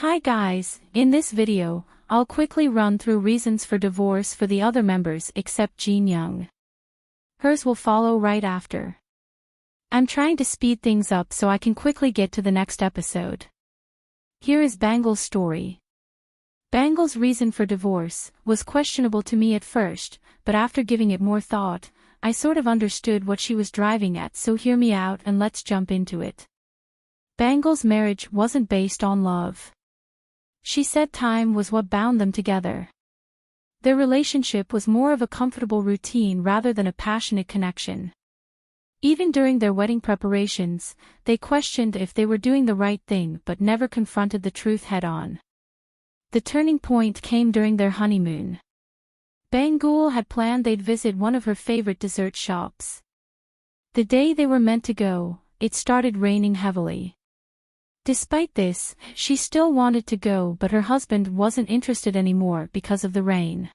Hi guys, in this video, I'll quickly run through reasons for divorce for the other members except Miyoung. Hers will follow right after. I'm trying to speed things up so I can quickly get to the next episode. Here is Bangal's story. Bangal's reason for divorce was questionable to me at first, but after giving it more thought, I sort of understood what she was driving at, so hear me out and let's jump into it. Bangal's marriage wasn't based on love. She said time was what bound them together. Their relationship was more of a comfortable routine rather than a passionate connection. Even during their wedding preparations, they questioned if they were doing the right thing but never confronted the truth head-on. The turning point came during their honeymoon. Bangal had planned they'd visit one of her favorite dessert shops. The day they were meant to go, it started raining heavily. Despite this, she still wanted to go, but her husband wasn't interested anymore because of the rain.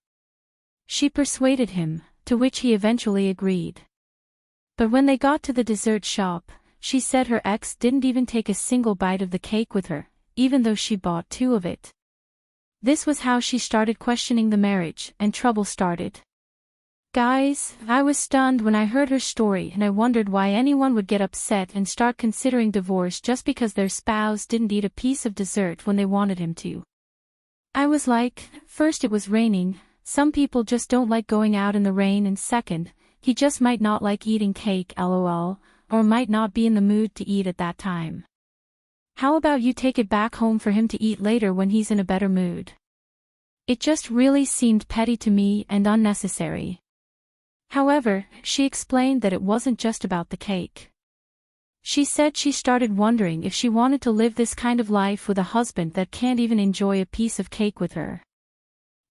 She persuaded him, to which he eventually agreed. But when they got to the dessert shop, she said her ex didn't even take a single bite of the cake with her, even though she bought 2 of it. This was how she started questioning the marriage, and trouble started. Guys, I was stunned when I heard her story, and I wondered why anyone would get upset and start considering divorce just because their spouse didn't eat a piece of dessert when they wanted him to. I was like, first it was raining, some people just don't like going out in the rain, and second, he just might not like eating cake lol, or might not be in the mood to eat at that time. How about you take it back home for him to eat later when he's in a better mood? It just really seemed petty to me and unnecessary. However, she explained that it wasn't just about the cake. She said she started wondering if she wanted to live this kind of life with a husband that can't even enjoy a piece of cake with her.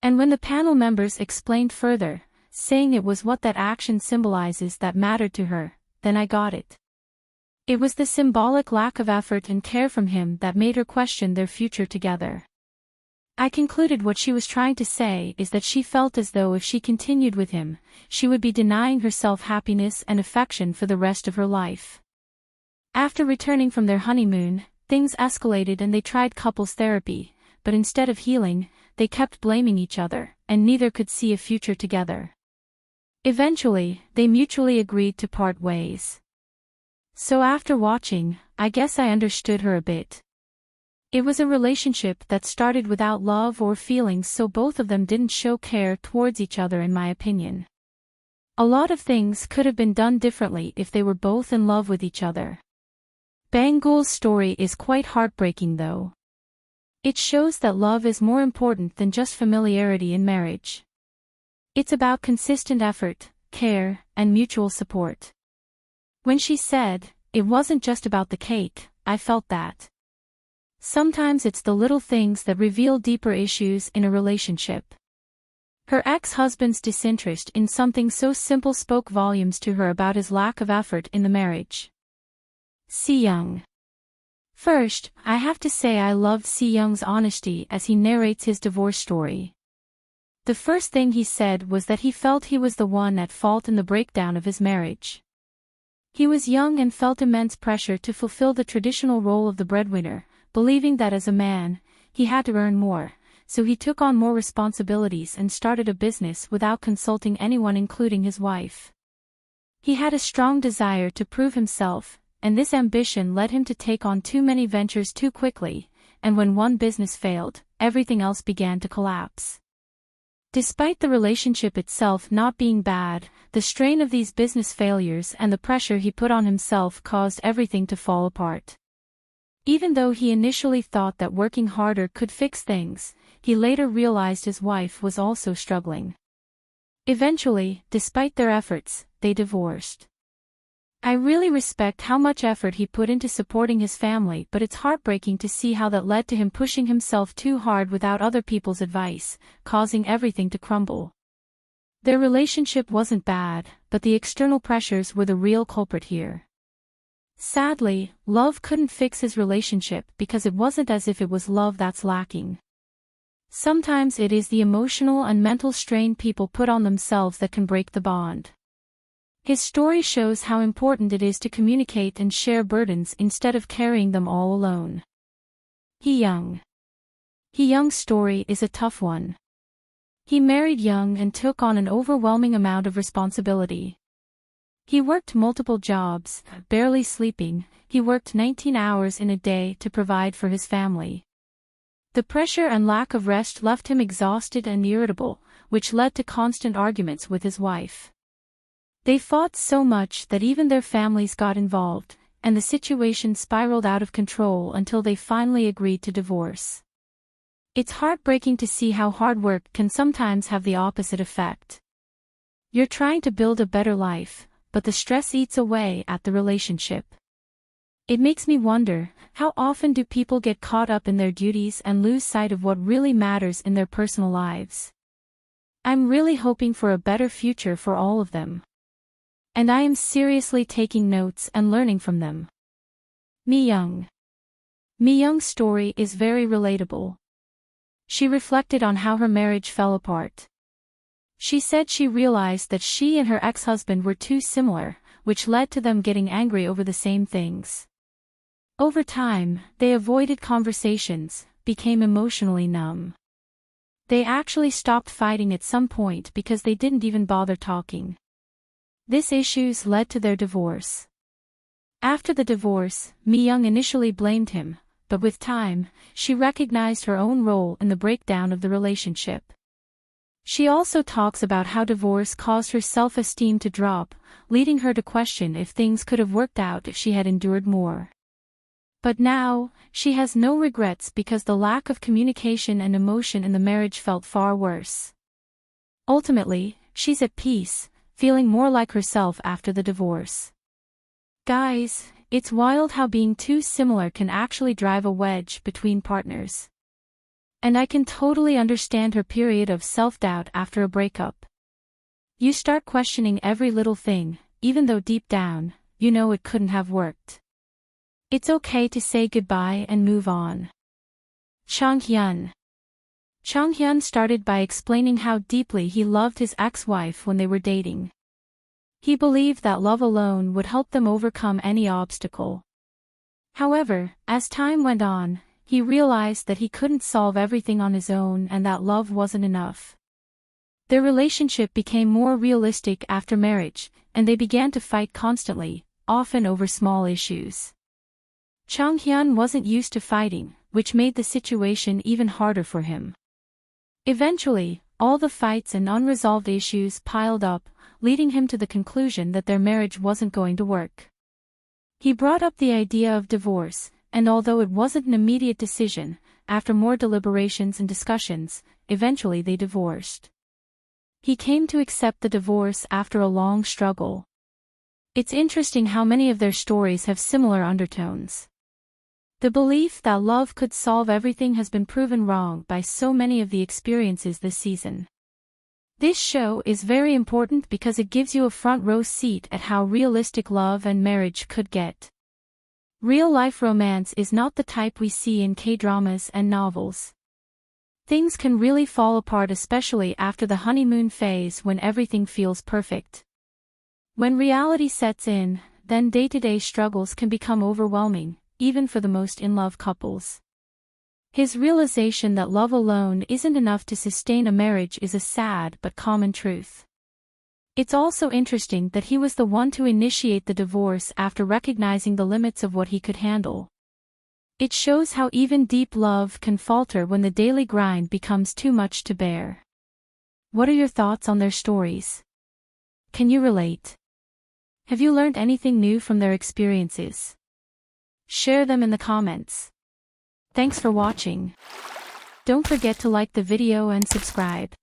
And when the panel members explained further, saying it was what that action symbolizes that mattered to her, then I got it. It was the symbolic lack of effort and care from him that made her question their future together. I concluded what she was trying to say is that she felt as though if she continued with him, she would be denying herself happiness and affection for the rest of her life. After returning from their honeymoon, things escalated and they tried couples therapy, but instead of healing, they kept blaming each other, and neither could see a future together. Eventually, they mutually agreed to part ways. So after watching, I guess I understood her a bit. It was a relationship that started without love or feelings, so both of them didn't show care towards each other, in my opinion. A lot of things could have been done differently if they were both in love with each other. Bangal's story is quite heartbreaking though. It shows that love is more important than just familiarity in marriage. It's about consistent effort, care, and mutual support. When she said, "It wasn't just about the cake," I felt that. Sometimes it's the little things that reveal deeper issues in a relationship. Her ex-husband's disinterest in something so simple spoke volumes to her about his lack of effort in the marriage. Miyoung. First, I have to say I loved Miyoung's honesty as he narrates his divorce story. The first thing he said was that he felt he was the one at fault in the breakdown of his marriage. He was young and felt immense pressure to fulfill the traditional role of the breadwinner, believing that as a man, he had to earn more, so he took on more responsibilities and started a business without consulting anyone, including his wife. He had a strong desire to prove himself, and this ambition led him to take on too many ventures too quickly, and when one business failed, everything else began to collapse. Despite the relationship itself not being bad, the strain of these business failures and the pressure he put on himself caused everything to fall apart. Even though he initially thought that working harder could fix things, he later realized his wife was also struggling. Eventually, despite their efforts, they divorced. I really respect how much effort he put into supporting his family, but it's heartbreaking to see how that led to him pushing himself too hard without other people's advice, causing everything to crumble. Their relationship wasn't bad, but the external pressures were the real culprit here. Sadly, love couldn't fix his relationship because it wasn't as if it was love that's lacking. Sometimes it is the emotional and mental strain people put on themselves that can break the bond. His story shows how important it is to communicate and share burdens instead of carrying them all alone. Miyoung. Young's story is a tough one. He married young and took on an overwhelming amount of responsibility. He worked multiple jobs, barely sleeping. He worked 19 hours in a day to provide for his family. The pressure and lack of rest left him exhausted and irritable, which led to constant arguments with his wife. They fought so much that even their families got involved, and the situation spiraled out of control until they finally agreed to divorce. It's heartbreaking to see how hard work can sometimes have the opposite effect. You're trying to build a better life, but the stress eats away at the relationship. It makes me wonder, how often do people get caught up in their duties and lose sight of what really matters in their personal lives? I'm really hoping for a better future for all of them. And I am seriously taking notes and learning from them. Miyoung. Miyoung's story is very relatable. She reflected on how her marriage fell apart. She said she realized that she and her ex-husband were too similar, which led to them getting angry over the same things. Over time, they avoided conversations, became emotionally numb. They actually stopped fighting at some point because they didn't even bother talking. These issues led to their divorce. After the divorce, Miyoung initially blamed him, but with time, she recognized her own role in the breakdown of the relationship. She also talks about how divorce caused her self-esteem to drop, leading her to question if things could have worked out if she had endured more. But now, she has no regrets because the lack of communication and emotion in the marriage felt far worse. Ultimately, she's at peace, feeling more like herself after the divorce. Guys, it's wild how being too similar can actually drive a wedge between partners. And I can totally understand her period of self-doubt after a breakup. You start questioning every little thing, even though deep down, you know it couldn't have worked. It's okay to say goodbye and move on. Changhyun. Changhyun started by explaining how deeply he loved his ex-wife when they were dating. He believed that love alone would help them overcome any obstacle. However, as time went on, he realized that he couldn't solve everything on his own and that love wasn't enough. Their relationship became more realistic after marriage, and they began to fight constantly, often over small issues. Changhyun wasn't used to fighting, which made the situation even harder for him. Eventually, all the fights and unresolved issues piled up, leading him to the conclusion that their marriage wasn't going to work. He brought up the idea of divorce, and although it wasn't an immediate decision, after more deliberations and discussions, eventually they divorced. He came to accept the divorce after a long struggle. It's interesting how many of their stories have similar undertones. The belief that love could solve everything has been proven wrong by so many of the experiences this season. This show is very important because it gives you a front row seat at how realistic love and marriage could get. Real-life romance is not the type we see in K-dramas and novels. Things can really fall apart, especially after the honeymoon phase when everything feels perfect. When reality sets in, then day-to-day struggles can become overwhelming, even for the most in-love couples. His realization that love alone isn't enough to sustain a marriage is a sad but common truth. It's also interesting that he was the one to initiate the divorce after recognizing the limits of what he could handle. It shows how even deep love can falter when the daily grind becomes too much to bear. What are your thoughts on their stories? Can you relate? Have you learned anything new from their experiences? Share them in the comments. Thanks for watching. Don't forget to like the video and subscribe.